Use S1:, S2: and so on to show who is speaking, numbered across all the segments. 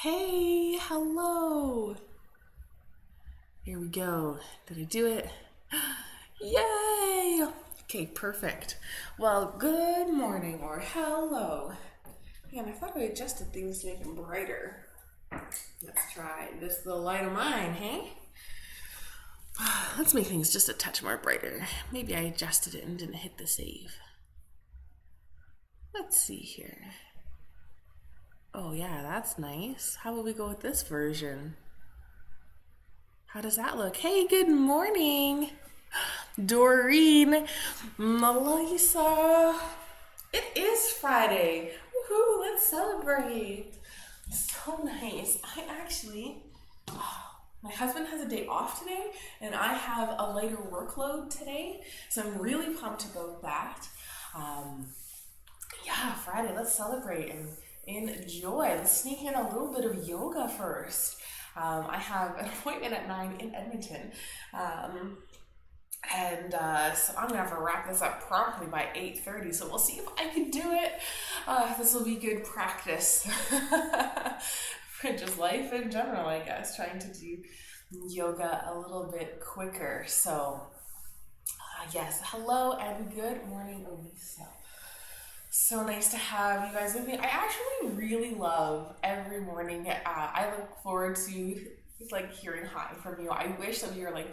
S1: Hey, hello. Here we go. Did I do it? Yay! Okay, perfect. Well, good morning or hello. Man, I thought I adjusted things to make them brighter. Let's try this little light of mine, hey? Let's make things just a touch more brighter. Maybe I adjusted it and didn't hit the save. Let's see here. Oh yeah, that's nice. How about we go with this version? How does that look? Hey, good morning, Doreen, Melissa. It is Friday. Woohoo, let's celebrate. So nice. My husband has a day off today, and I have a lighter workload today, so I'm really pumped about that. Yeah, Friday, let's celebrate and enjoy. Let's sneak in a little bit of yoga first. I have an appointment at 9 in Edmonton. So I'm gonna have to wrap this up promptly by 8:30. So we'll see if I can do it. This will be good practice for just life in general, I guess. Trying to do yoga a little bit quicker. So yes, hello and good morning, Elisa. So nice to have you guys with me. I actually really love every morning. I look forward to hearing hi from you. I wish that we were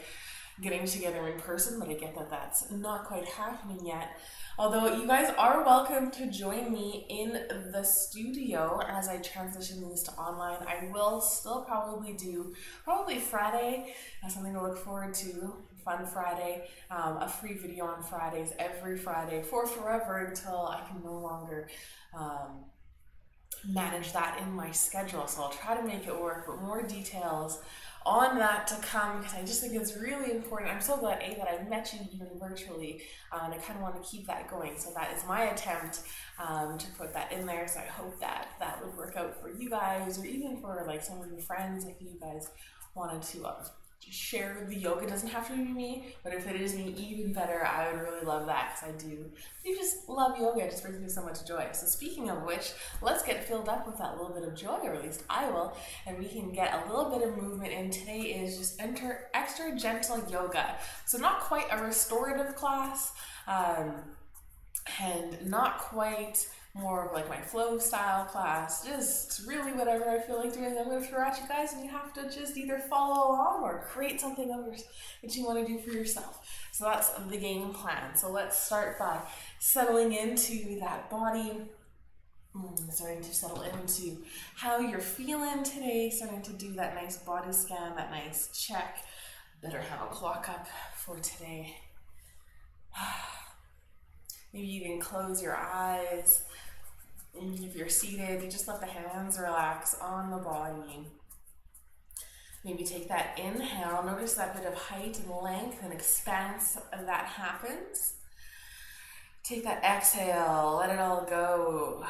S1: getting together in person, but I get that that's not quite happening yet. Although you guys are welcome to join me in the studio as I transition these to online. I will still probably do Friday as something to look forward to. Fun Friday, a free video on Fridays every Friday for forever until I can no longer manage that in my schedule. So I'll try to make it work, but more details on that to come because I just think it's really important. I'm so glad that I met you even virtually, and I kind of want to keep that going. So that is my attempt to put that in there. So I hope that that would work out for you guys, or even for some of your friends if you guys wanted to share the yoga. It doesn't have to be me, but if it is me, even better. I would really love that because I just love yoga. It just brings me so much joy. So speaking of which, let's get filled up with that little bit of joy, or at least I will, and we can get a little bit of movement in. Today is just extra gentle yoga. So not quite a restorative class, and not quite more of my flow style class, just really whatever I feel like doing, I'm going to throw at you guys, and you have to just either follow along or create something that you want to do for yourself. So that's the game plan. So let's start by settling into that body, starting to settle into how you're feeling today, starting to do that nice body scan, that nice check. Better have a clock up for today. Maybe you can close your eyes. If you're seated, you just let the hands relax on the body. Maybe take that inhale. Notice that bit of height and length and expanse that happens. Take that exhale. Let it all go.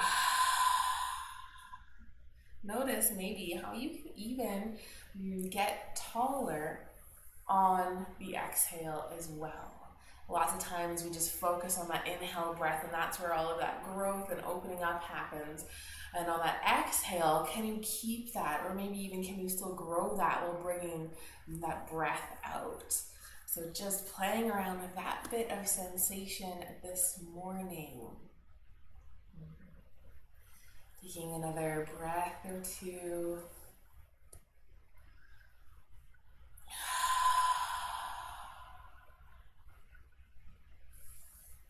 S1: Notice maybe how you can even get taller on the exhale as well. Lots of times we just focus on that inhale breath, and that's where all of that growth and opening up happens. And on that exhale, can you keep that, or maybe even can you still grow that while bringing that breath out? So just playing around with that bit of sensation this morning. Taking another breath or two.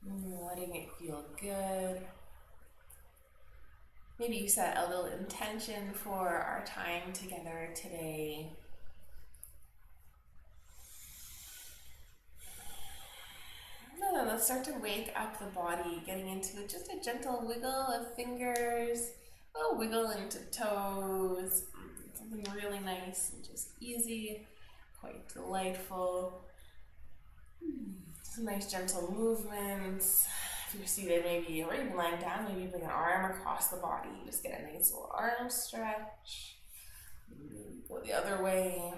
S1: Letting it feel good. Maybe you set a little intention for our time together today. And then let's start to wake up the body, getting into just a gentle wiggle of fingers, a little wiggle into toes, something really nice and just easy, quite delightful. Some nice gentle movements. If you're seated, maybe, or even lying down, maybe bring an arm across the body. Just get a nice little arm stretch. Maybe go the other way.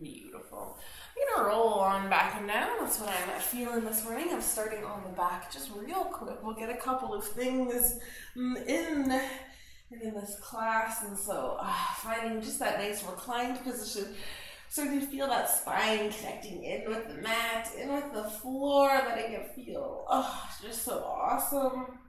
S1: Beautiful. I'm gonna roll on back and down. That's what I'm feeling this morning. I'm starting on the back just real quick. We'll get a couple of things in this class, and so finding just that nice reclined position. Starting to feel that spine connecting in with the mat, in with the floor, letting it feel just so awesome.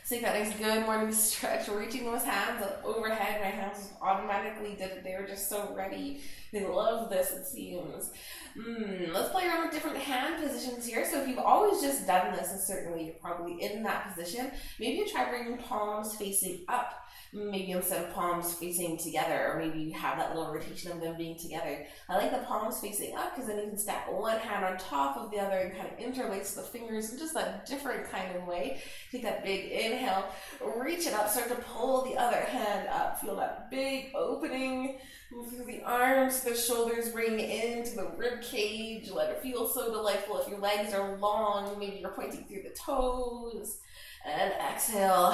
S1: Take that nice good morning stretch, reaching those hands up overhead. My hands automatically did it. They were just so ready. They love this, it seems. Let's play around with different hand positions here. So if you've always just done this, and certainly you're probably in that position, maybe you try bringing palms facing up. Maybe instead of palms facing together, or maybe you have that little rotation of them being together. I like the palms facing up because then you can stack one hand on top of the other and kind of interlace the fingers in just that different kind of way. Take that big inhale, reach it up, start to pull the other hand up. Feel that big opening through the arms, the shoulders bring into the rib cage. Let it feel so delightful. If your legs are long, maybe you're pointing through the toes. And exhale,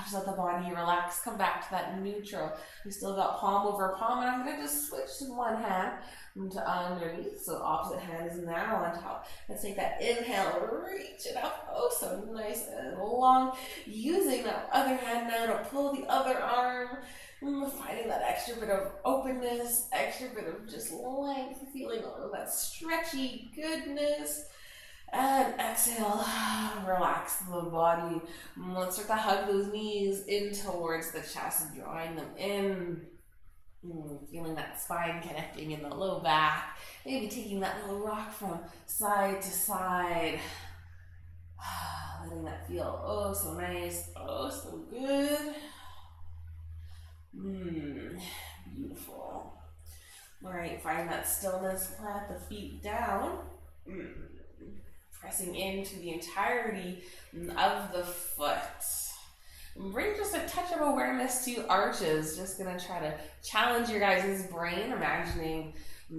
S1: just let the body relax. Come back to that neutral. We still got palm over palm, and I'm going to just switch to one hand to underneath. So opposite hand is now on top. Let's take that inhale, reach it up. Oh, so nice and long. Using that other hand now to pull the other arm. Finding that extra bit of openness, extra bit of just length, feeling all of that stretchy goodness. And exhale, relax the body. Let's start to hug those knees in towards the chest, drawing them in. Feeling that spine connecting in the low back. Maybe taking that little rock from side to side. Letting that feel oh so nice, oh so good. Beautiful. All right, find that stillness, plant the feet down. Pressing into the entirety of the foot. Bring just a touch of awareness to arches. Just gonna try to challenge your guys' brain, imagining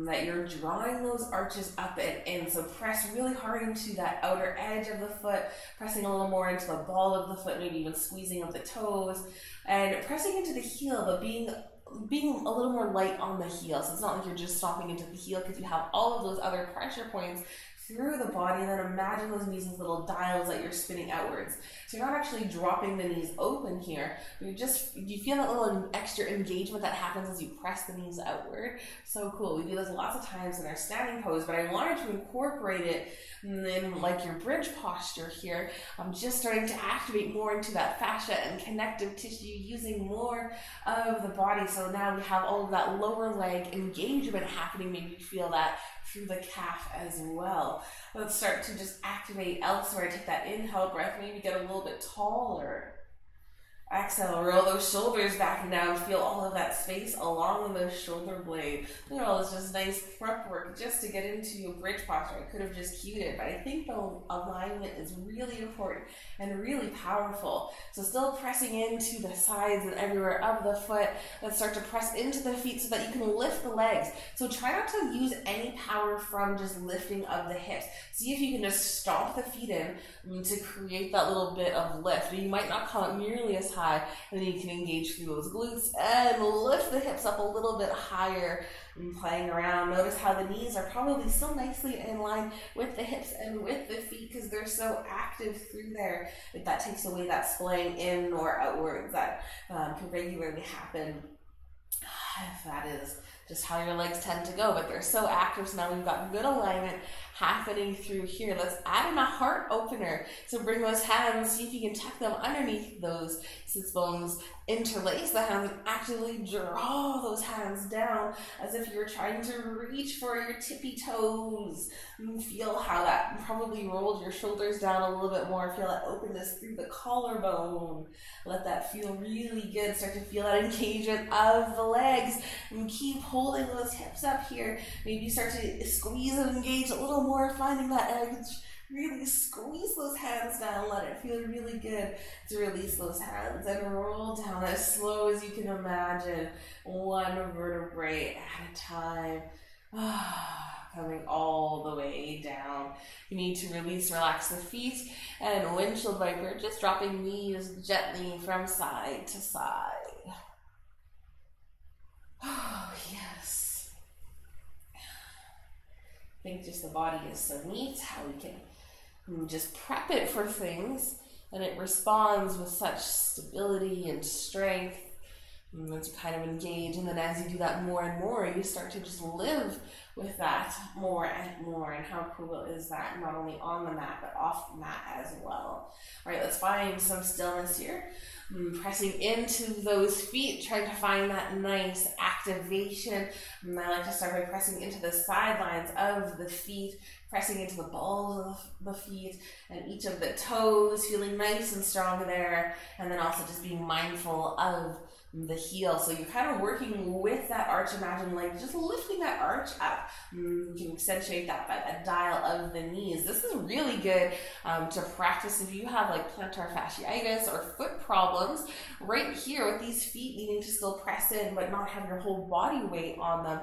S1: that you're drawing those arches up and in. So press really hard into that outer edge of the foot, pressing a little more into the ball of the foot, maybe even squeezing up the toes, and pressing into the heel, but being a little more light on the heel. So it's not like you're just stomping into the heel because you have all of those other pressure points through the body, and then imagine those knees as little dials that you're spinning outwards. So you're not actually dropping the knees open here. You feel that little extra engagement that happens as you press the knees outward. So cool. We do this lots of times in our standing pose, but I wanted to incorporate it in like your bridge posture here. I'm just starting to activate more into that fascia and connective tissue, using more of the body. So now we have all of that lower leg engagement happening. Maybe you feel that through the calf as well. Let's start to just activate elsewhere. Take that inhale breath, maybe get a little bit taller. Exhale, roll those shoulders back and down. Feel all of that space along those shoulder blades. Look at all this just nice prep work just to get into a bridge posture. I could have just cued it, but I think the alignment is really important and really powerful. So still pressing into the sides and everywhere of the foot. Let's start to press into the feet so that you can lift the legs. So try not to use any power from just lifting of the hips. See if you can just stomp the feet in to create that little bit of lift. You might not come up nearly as high, and then you can engage through those glutes and lift the hips up a little bit higher and playing around. Notice how the knees are probably still nicely in line with the hips and with the feet because they're so active through there. If that takes away that splaying in or outwards that can regularly happen, if that is just how your legs tend to go, but they're so active. So now we've got good alignment happening through here. Let's add in a heart opener. So bring those hands, see if you can tuck them underneath those sits bones, interlace the hands, and actively draw those hands down as if you're trying to reach for your tippy toes. And feel how that probably rolled your shoulders down a little bit more. Feel that openness through the collarbone. Let that feel really good. Start to feel that engagement of the legs, and keep holding those hips up here. Maybe start to squeeze and engage a little more, finding that edge. Really squeeze those hands down. Let it feel really good to release those hands and roll down as slow as you can imagine, one vertebrae at a time. Coming all the way down. You need to release, relax the feet, and windshield viper, just dropping knees gently from side to side. Oh, yes. I think just the body is so neat, how we can just prep it for things, and it responds with such stability and strength once you kind of engage. And then as you do that more and more, you start to just live with that more and more. And how cool is that? Not only on the mat, but off the mat as well. All right, let's find some stillness here. Pressing into those feet, trying to find that nice activation. And I like to start by pressing into the sidelines of the feet, pressing into the balls of the feet and each of the toes, feeling nice and strong there. And then also just being mindful of the heel. So you're kind of working with that arch. Imagine like just lifting that arch up. You can accentuate that by the dial of the knees. This is really good to practice if you have like plantar fasciitis or foot problems. Right here with these feet needing to still press in but not have your whole body weight on them,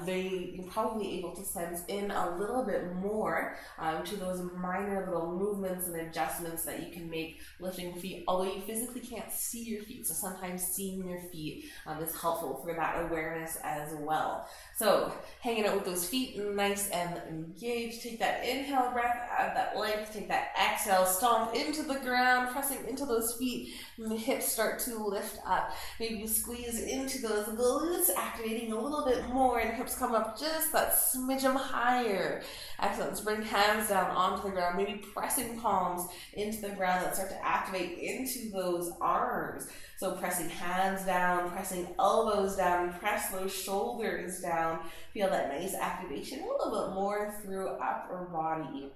S1: you're probably able to sense in a little bit more to those minor little movements and adjustments that you can make lifting the feet, although you physically can't see your feet. So sometimes seeing your feet is helpful for that awareness as well. So hanging out with those feet nice and engaged. Take that inhale breath, add that length, take that exhale, stomp into the ground, pressing into those feet, and the hips start to lift up. Maybe you squeeze into those glutes, activating a little bit more, and hips come up just that smidgen higher. Excellent. Let's bring hands down onto the ground, maybe pressing palms into the ground. Let's start to activate into those arms. So pressing hands down, pressing elbows down, press those shoulders down. Feel that nice activation a little bit more through upper body.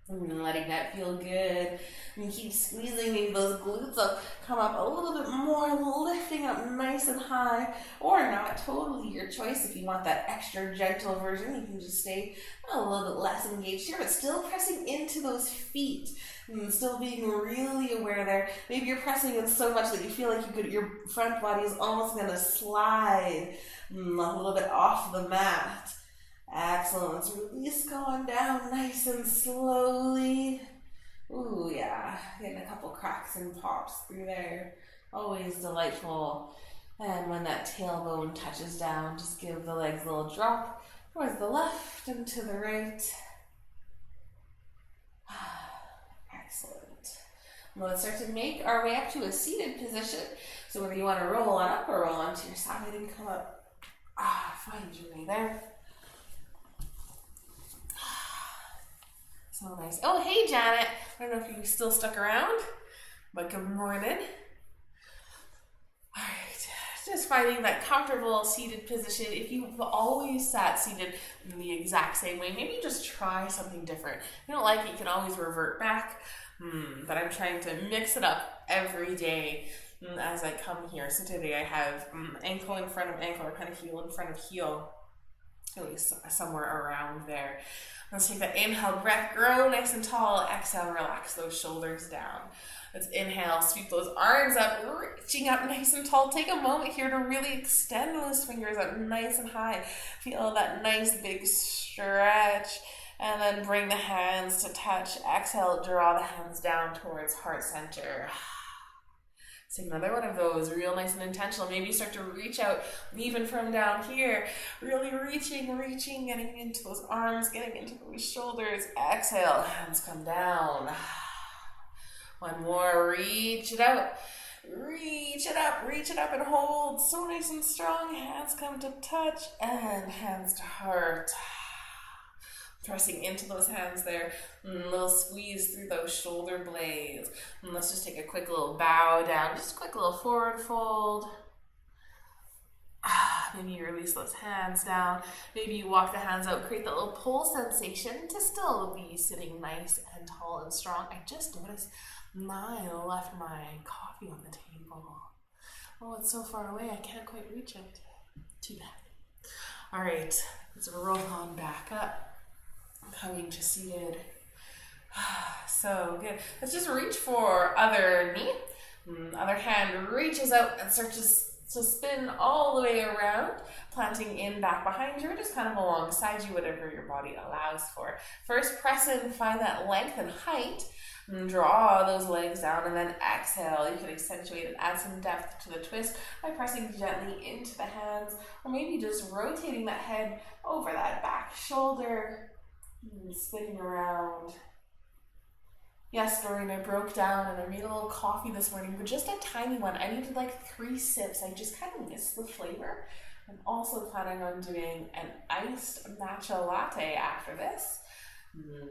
S1: And letting that feel good. And keep squeezing, maybe those glutes up, come up a little bit more, lifting up nice and high, or not, totally your choice. If you want that extra gentle version, you can just stay a little bit less engaged here, but still pressing into those feet. And still being really aware there. Maybe you're pressing in so much that you feel like your front body is almost going to slide a little bit off the mat. Excellent. Let's release going down nice and slowly. Ooh, yeah. Getting a couple cracks and pops through there. Always delightful. And when that tailbone touches down, just give the legs a little drop towards the left and to the right. Excellent. Well, let's start to make our way up to a seated position. So whether you want to roll on up or roll onto your side and come up, find your way there. So nice. Oh, hey, Janet. I don't know if you still stuck around, but good morning. All right, just finding that comfortable seated position. If you've always sat seated in the exact same way, maybe just try something different. If you don't like it, you can always revert back. But I'm trying to mix it up every day as I come here. So today I have ankle in front of ankle, or kind of heel in front of heel, at least somewhere around there. Let's take that inhale, breath, grow nice and tall. Exhale, relax those shoulders down. Let's inhale, sweep those arms up, reaching up nice and tall. Take a moment here to really extend those fingers up nice and high. Feel that nice big stretch. And then bring the hands to touch. Exhale, draw the hands down towards heart center. Take another one of those, real nice and intentional. Maybe start to reach out even from down here. Really reaching, getting into those arms, getting into those shoulders. Exhale, hands come down. One more, reach it out. Reach it up and hold. So nice and strong. Hands come to touch and hands to heart. Pressing into those hands there, a little squeeze through those shoulder blades. And let's just take a quick little bow down, just a quick little forward fold. Maybe you release those hands down. Maybe you walk the hands out, create that little pull sensation to still be sitting nice and tall and strong. I just noticed I left my coffee on the table. Oh, it's so far away, I can't quite reach it. Too bad. All right, let's roll on back up. Coming to seated. So good. Let's just reach for other knee. Other hand reaches out and starts to spin all the way around, planting in back behind you, or just kind of alongside you, whatever your body allows for. First, press in, find that length and height. And draw those legs down, and then exhale. You can accentuate and add some depth to the twist by pressing gently into the hands, or maybe just rotating that head over that back shoulder. Spinning around. Yes, Doreen, I broke down and I made a little coffee this morning, but just a tiny one. I needed like 3 sips. I just kind of missed the flavor. I'm also planning on doing an iced matcha latte after this.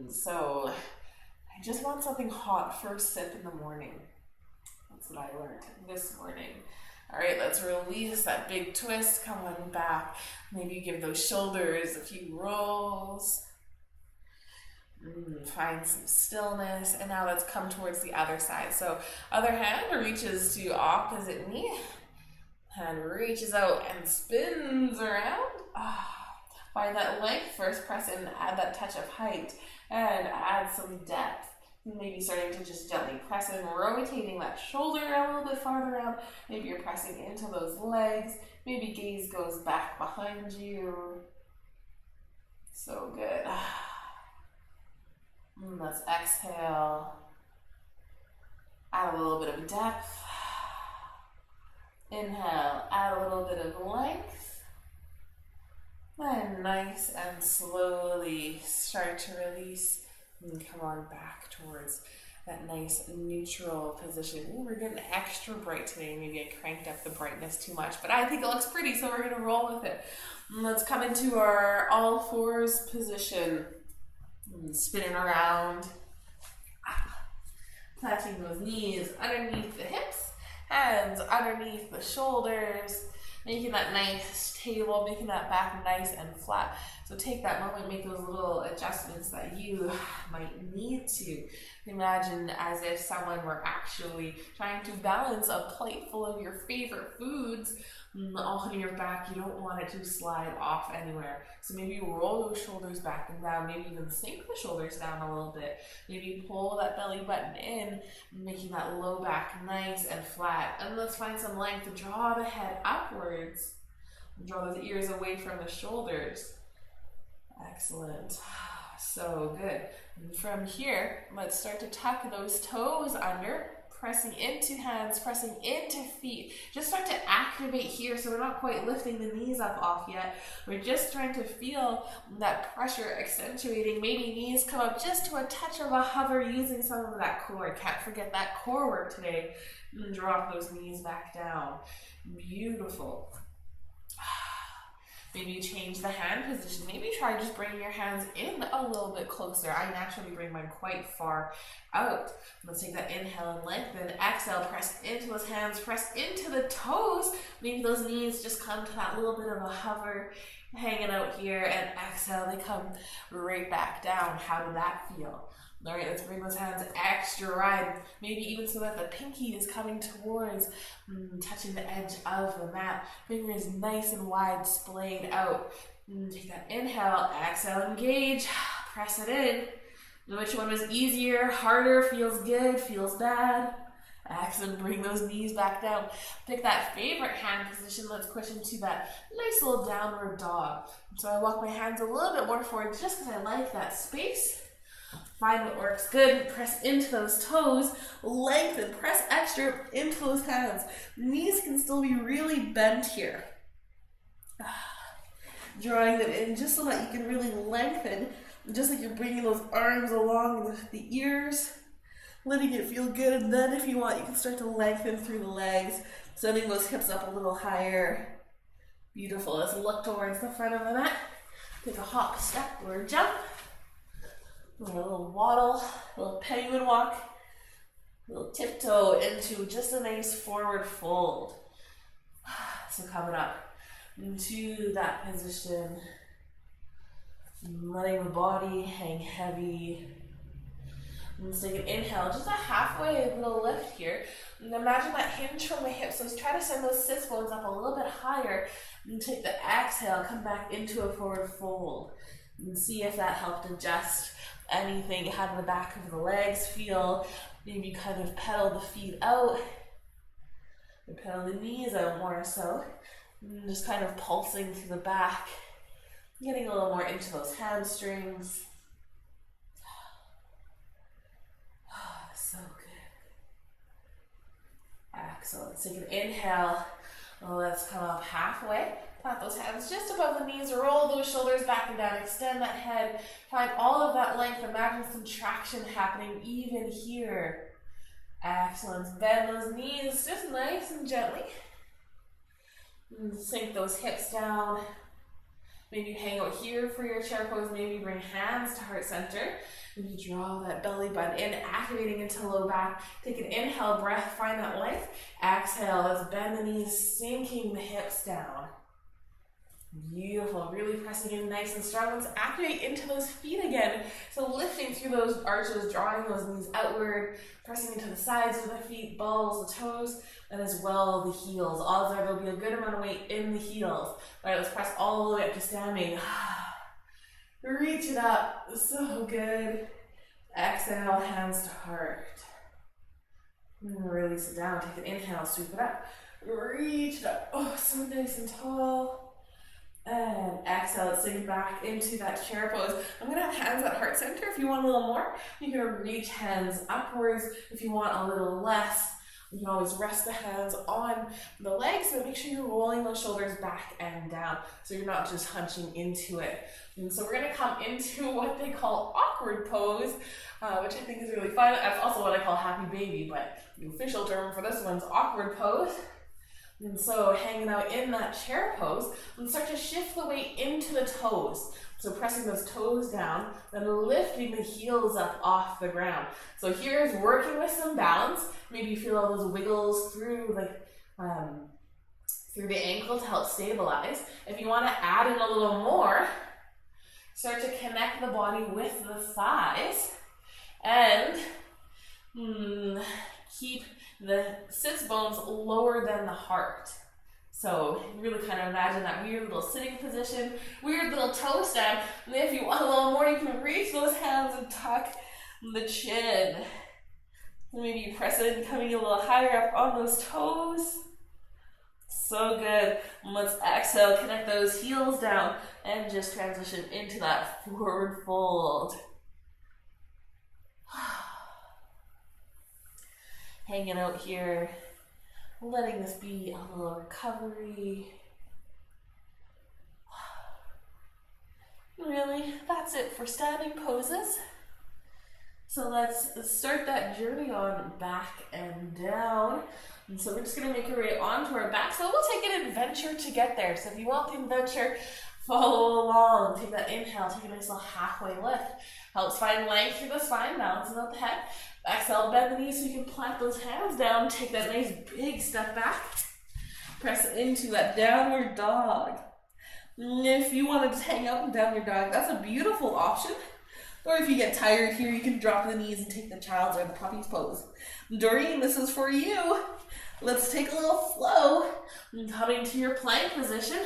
S1: So I just want something hot first sip in the morning. That's what I learned this morning. All right, let's release that big twist. Come on back. Maybe give those shoulders a few rolls. Find some stillness. And now let's come towards the other side. So other hand reaches to opposite knee. Hand reaches out and spins around. Find that length. First press in, add that touch of height, and add some depth. Maybe starting to just gently press in, rotating that shoulder a little bit farther out. Maybe you're pressing into those legs. Maybe gaze goes back behind you. So good. Let's exhale. Add a little bit of depth. Inhale, add a little bit of length. Then nice and slowly start to release and come on back towards that nice neutral position. We're getting extra bright today. Maybe I cranked up the brightness too much, but I think it looks pretty, so we're gonna roll with it. Let's come into our all fours position. Spinning around. Planting those knees underneath the hips. Hands underneath the shoulders, making that nice table, making that back nice and flat. So take that moment, make those little adjustments that you might need to. Imagine as if someone were actually trying to balance a plate full of your favorite foods on your back. You don't want it to slide off anywhere. So maybe you roll those shoulders back and down, maybe even sink the shoulders down a little bit. Maybe pull that belly button in, making that low back nice and flat. And let's find some length. Draw the head upwards. Draw those ears away from the shoulders. Excellent. So good. And from here, let's start to tuck those toes under, pressing into hands, pressing into feet. Just start to activate here, so we're not quite lifting the knees up off yet. We're just trying to feel that pressure accentuating. Maybe knees come up just to a touch of a hover, using some of that core. Can't forget that core work today. And drop those knees back down. Beautiful. Maybe change the hand position. Maybe try just bringing your hands in a little bit closer. I naturally bring mine quite far out. Let's take that inhale and lengthen. Exhale, press into those hands, press into the toes. Maybe those knees just come to that little bit of a hover, hanging out here. And exhale, they come right back down. How did that feel? All right, let's bring those hands extra wide, maybe even so that the pinky is coming towards, touching the edge of the mat. Fingers nice and wide, splayed out. Take that inhale, exhale, engage, press it in. Which one was easier, harder, feels good, feels bad? Exhale, bring those knees back down. Pick that favorite hand position. Let's push into that nice little downward dog. So I walk my hands a little bit more forward just because I like that space. Find what works good. Press into those toes. Lengthen. Press extra into those hands. Knees can still be really bent here. Drawing them in just so that you can really lengthen. Just like you're bringing those arms along with the ears. Letting it feel good. And then if you want, you can start to lengthen through the legs. Sending those hips up a little higher. Beautiful. Let's look towards the front of the mat. Take a hop, step, or jump. A little waddle, a little penguin walk, a little tiptoe into just a nice forward fold. So coming up into that position, letting the body hang heavy. Let's take an inhale, just a halfway little lift here. And imagine that hinge from the hips. So try to send those sits bones up a little bit higher. And take the exhale, come back into a forward fold. And see if that helped adjust anything. How do the back of the legs feel? Maybe kind of pedal the feet out. Or pedal the knees out more so. And just kind of pulsing through the back. Getting a little more into those hamstrings. So good. Excellent. Take an inhale. Let's come up halfway. Plant those hands just above the knees, roll those shoulders back and down, extend that head, find all of that length, imagine some traction happening even here. Excellent. Bend those knees just nice and gently. And sink those hips down. Maybe hang out here for your chair pose. Maybe bring hands to heart center. Maybe draw that belly button in, activating into low back. Take an inhale breath, find that length. Exhale, let's bend the knees, sinking the hips down. Beautiful, really pressing in nice and strong. Let's activate into those feet again. So lifting through those arches, drawing those knees outward, pressing into the sides of the feet, balls, the toes, and as well the heels. Odds are there'll be a good amount of weight in the heels. All right, let's press all the way up to standing. Reach it up, so good. Exhale, hands to heart. And release it down, take an inhale, sweep it up. Reach it up, oh, so nice and tall. And exhale, let's sink back into that chair pose. I'm gonna have hands at heart center if you want a little more. You can reach hands upwards if you want a little less. You can always rest the hands on the legs, but make sure you're rolling those shoulders back and down so you're not just hunching into it. And so we're gonna come into what they call awkward pose, which I think is really fun. That's also what I call happy baby, but the official term for this one's awkward pose. And so hanging out in that chair pose, and start to shift the weight into the toes. So pressing those toes down, then lifting the heels up off the ground. So here's working with some balance. Maybe you feel all those wiggles through the ankle to help stabilize. If you want to add in a little more, start to connect the body with the thighs and keep the sits bones lower than the heart. So really kind of imagine that weird little sitting position, weird little toe stand. And then if you want a little more, you can reach those hands and tuck the chin. Maybe you press in, coming a little higher up on those toes. So good. And let's exhale, connect those heels down, and just transition into that forward fold. Hanging out here, letting this be a little recovery. Really, that's it for standing poses. So let's start that journey on back and down. And so we're just gonna make our way onto our back. So we'll take an adventure to get there. So if you want the adventure, follow along. Take that inhale, take a nice little halfway lift. Helps find length through the spine, balancing out the head. Exhale, bend the knees so you can plant those hands down. Take that nice big step back. Press into that downward dog. And if you want to just hang out in downward dog, that's a beautiful option. Or if you get tired here, you can drop the knees and take the child's or the puppy's pose. Doreen, this is for you. Let's take a little flow. And coming to your plank position,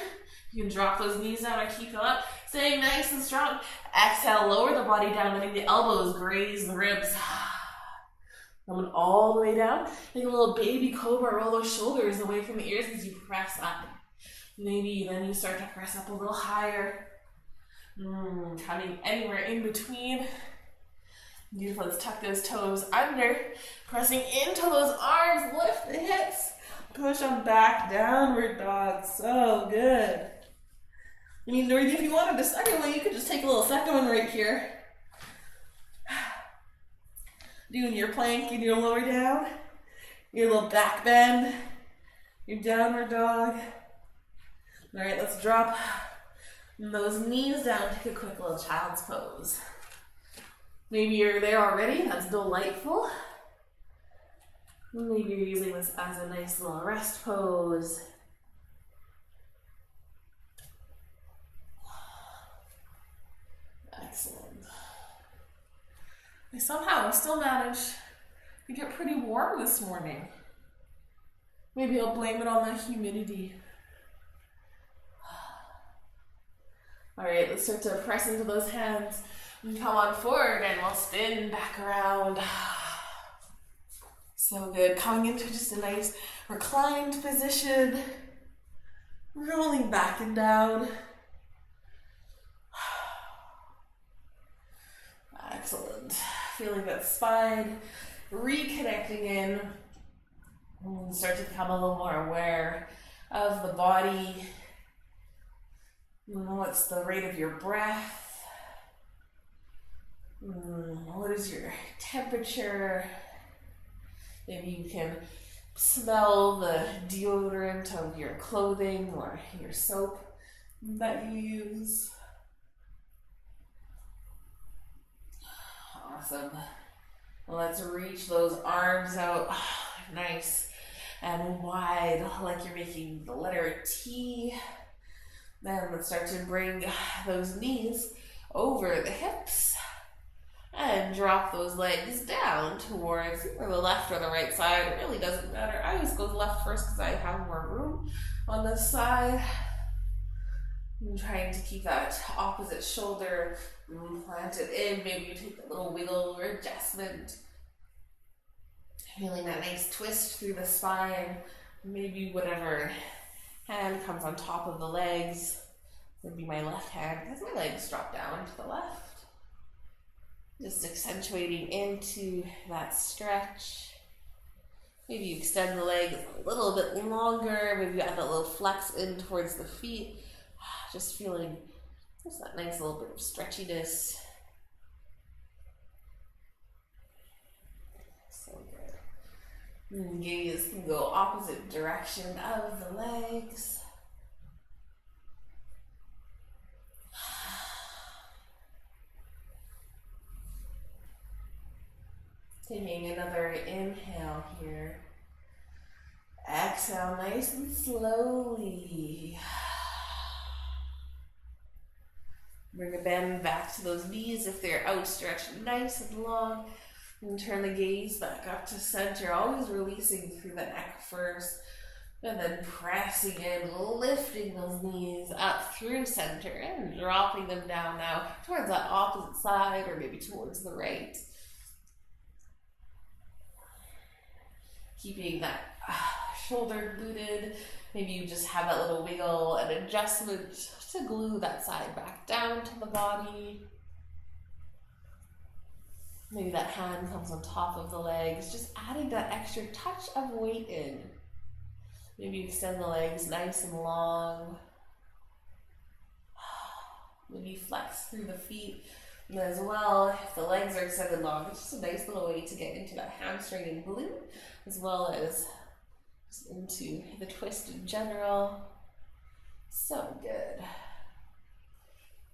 S1: you can drop those knees down or keep them up. Staying nice and strong. Exhale, lower the body down, letting the elbows graze the ribs. Coming all the way down. Take a little baby cobra, roll those shoulders away from the ears as you press up. Maybe then you start to press up a little higher. Coming anywhere in between. Beautiful, let's tuck those toes under. Pressing into those arms, lift the hips. Push them back, downward dog, so good. I mean, if you wanted a second one, you could just take a little second one right here. Doing your plank and your lower down, your little back bend, your downward dog. All right, let's drop those knees down, take a quick little child's pose. Maybe you're there already, that's delightful. Maybe you're using this as a nice little rest pose. Excellent. I somehow still managed to get pretty warm this morning. Maybe I'll blame it on the humidity. All right, let's start to press into those hands and come on forward and we'll spin back around. So good. Coming into just a nice reclined position. Rolling back and down. Excellent. Feeling that spine reconnecting in. And start to become a little more aware of the body. What's the rate of your breath? What is your temperature? Maybe you can smell the deodorant of your clothing or your soap that you use. Awesome. Let's reach those arms out nice and wide, like you're making the letter T. Then let's start to bring those knees over the hips and drop those legs down towards either the left or the right side. It really doesn't matter. I always go left first because I have more room on this side. I'm trying to keep that opposite shoulder planted in. Maybe you take a little wiggle or adjustment. Feeling that nice twist through the spine. Maybe whatever hand comes on top of the legs would be my left hand because my legs drop down to the left. Just accentuating into that stretch. Maybe you extend the legs a little bit longer. Maybe you add that little flex in towards the feet. Just feeling just that nice little bit of stretchiness. So good. And gaze can go opposite direction of the legs. Taking another inhale here. Exhale nice and slowly. Bring a bend back to those knees if they're outstretched nice and long. And turn the gaze back up to center, always releasing through the neck first. And then pressing in, lifting those knees up through center and dropping them down now towards that opposite side or maybe towards the right. Keeping that shoulder gluten. Maybe you just have that little wiggle and adjustment to glue that side back down to the body. Maybe that hand comes on top of the legs, just adding that extra touch of weight in. Maybe you extend the legs nice and long. Maybe flex through the feet. And as well, if the legs are extended long, it's just a nice little way to get into that hamstring and glute, as well as into the twist in general. So good.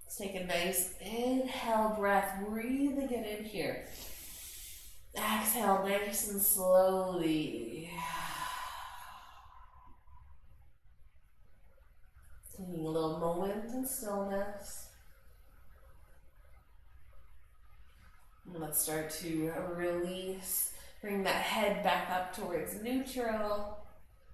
S1: Let's take a nice inhale breath, breathing it in here. Exhale nice and slowly. Taking a little moment in stillness. And let's start to release. Bring that head back up towards neutral.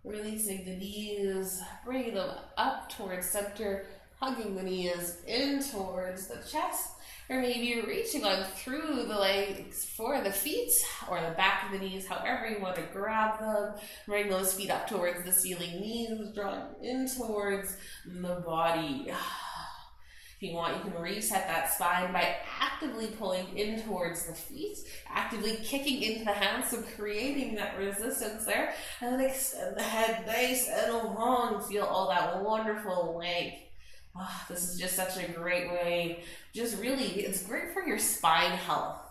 S1: Releasing the knees, bringing them up towards center, hugging the knees in towards the chest, or maybe you're reaching on through the legs for the feet or the back of the knees, however you want to grab them. Bring those feet up towards the ceiling, knees drawn in towards the body. If you want, you can reset that spine by actively pulling in towards the feet, actively kicking into the hands, so creating that resistance there, and then extend the head nice and long. Feel all that wonderful length. Oh, this is just such a great way. Just really, it's great for your spine health.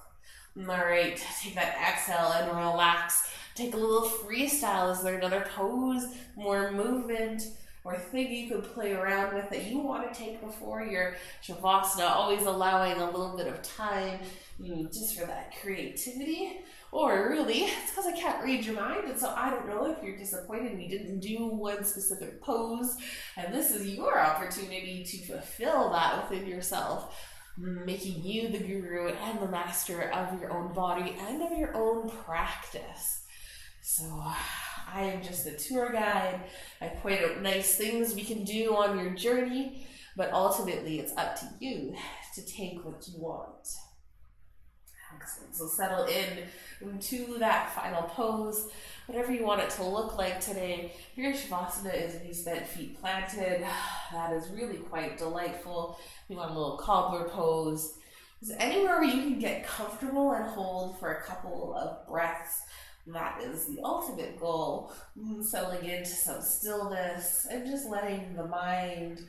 S1: All right, take that exhale and relax. Take a little freestyle. Is there another pose, more movement, or thing you could play around with that you want to take before your Shavasana, always allowing a little bit of time just for that creativity? Or really, it's because I can't read your mind, and so I don't know if you're disappointed we didn't do one specific pose, and this is your opportunity to fulfill that within yourself, making you the guru and the master of your own body and of your own practice. So I am just a tour guide. I point out nice things we can do on your journey, but ultimately it's up to you to take what you want. Excellent. So settle into that final pose, whatever you want it to look like today. Your Shavasana is knees bent, feet planted. That is really quite delightful. You want a little cobbler pose. Is anywhere where you can get comfortable and hold for a couple of breaths. That is the ultimate goal. Settling into some stillness and just letting the mind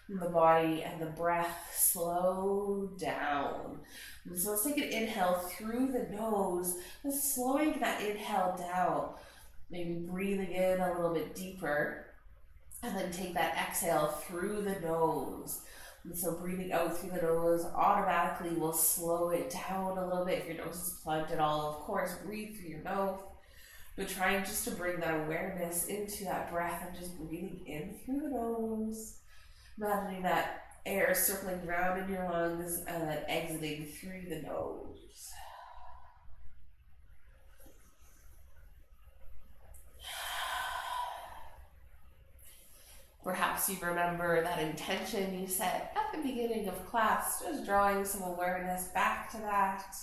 S1: And the body and the breath slow down. And so let's take an inhale through the nose, just slowing that inhale down. Maybe breathing in a little bit deeper. And then take that exhale through the nose. And so breathing out through the nose automatically will slow it down a little bit. If your nose is plugged at all, of course, breathe through your mouth. But trying just to bring that awareness into that breath and just breathing in through the nose. Imagining that air circling around in your lungs and then exiting through the nose. Perhaps you remember that intention you set at the beginning of class, just drawing some awareness back to that.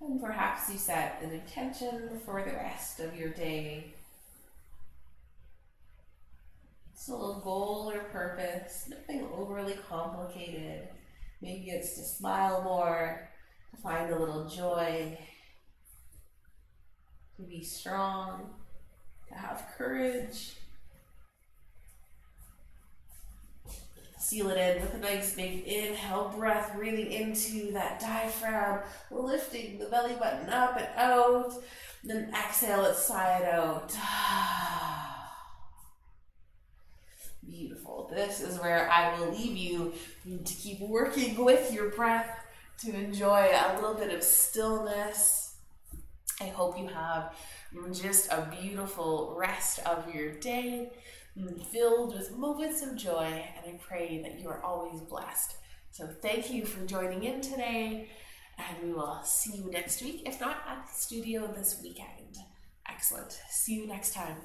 S1: And perhaps you set an intention for the rest of your day. It's a little goal or purpose, nothing overly complicated. Maybe it's to smile more, to find a little joy, to be strong, to have courage. Seal it in with a nice big inhale breath, breathing into that diaphragm, lifting the belly button up and out. Then exhale it, sigh it out. Beautiful. This is where I will leave you to keep working with your breath, to enjoy a little bit of stillness. I hope you have just a beautiful rest of your day, filled with moments of joy, and I pray that you are always blessed. So thank you for joining in today, and we will see you next week, if not at the studio this weekend. Excellent. See you next time.